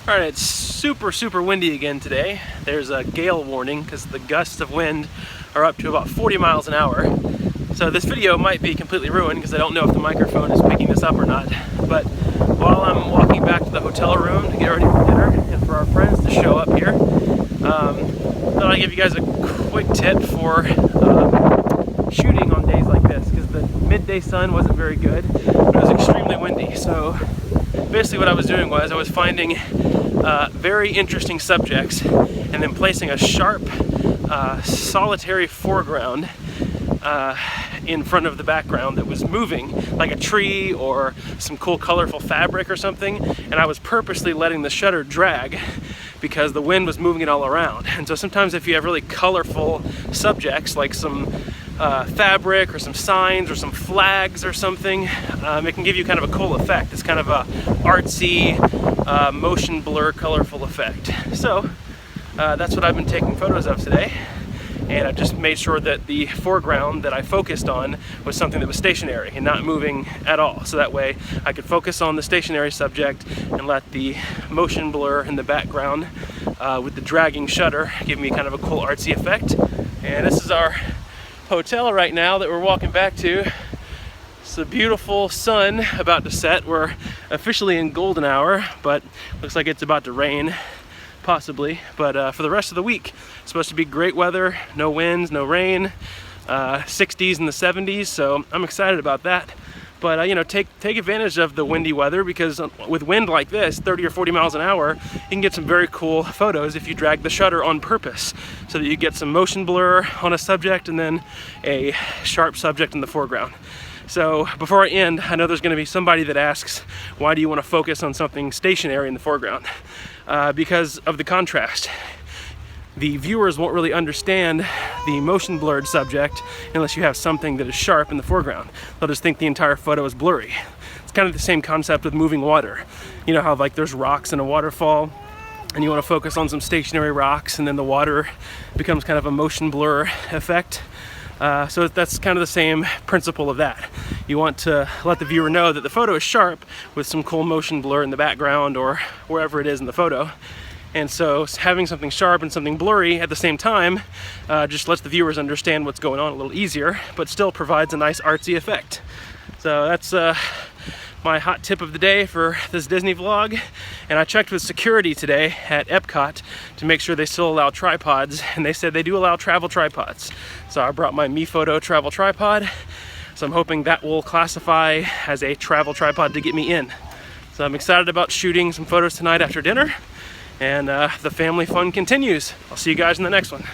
All right, it's super windy again today. There's a gale warning because the gusts of wind are up to about 40 miles an hour. So this video might be completely ruined because I don't know if the microphone is picking this up or not. But while I'm walking back to the hotel room to get ready for dinner and for our friends to show up here, thought I'd give you guys a quick tip for shooting on days like this, because the midday sun wasn't very good, but it was extremely windy. So basically what I was doing was I was finding very interesting subjects and then placing a sharp solitary foreground in front of the background that was moving, like a tree or some cool colorful fabric or something, and I was purposely letting the shutter drag because the wind was moving it all around. And so sometimes if you have really colorful subjects like some fabric or some signs or some flags or something, it can give you kind of a cool effect. It's kind of a artsy motion blur colorful effect. So that's what I've been taking photos of today, and I've just made sure that the foreground that I focused on was something that was stationary and not moving at all, so that way I could focus on the stationary subject and let the motion blur in the background with the dragging shutter give me kind of a cool artsy effect. And this is our hotel right now that we're walking back to. It's a beautiful sun about to set. We're officially in golden hour, but looks like it's about to rain, possibly. But for the rest of the week, it's supposed to be great weather, no winds, no rain, 60s and the 70s, so I'm excited about that. But you know, take advantage of the windy weather, because with wind like this, 30 or 40 miles an hour, you can get some very cool photos if you drag the shutter on purpose, so that you get some motion blur on a subject and then a sharp subject in the foreground. So before I end, I know there's going to be somebody that asks, why do you want to focus on something stationary in the foreground? Because of the contrast. The viewers won't really understand the motion blurred subject unless you have something that is sharp in the foreground. They'll just think the entire photo is blurry. It's kind of the same concept with moving water. You know how like there's rocks in a waterfall and you want to focus on some stationary rocks, and then the water becomes kind of a motion blur effect. So that's kind of the same principle of that. You want to let the viewer know that the photo is sharp with some cool motion blur in the background or wherever it is in the photo. And so having something sharp and something blurry at the same time just lets the viewers understand what's going on a little easier, but still provides a nice artsy effect. So that's my hot tip of the day for this Disney vlog. And I checked with security today at Epcot to make sure they still allow tripods, and they said they do allow travel tripods. So I brought my MiPhoto travel tripod, so I'm hoping that will classify as a travel tripod to get me in. So I'm excited about shooting some photos tonight after dinner, and the family fun continues. I'll see you guys in the next one.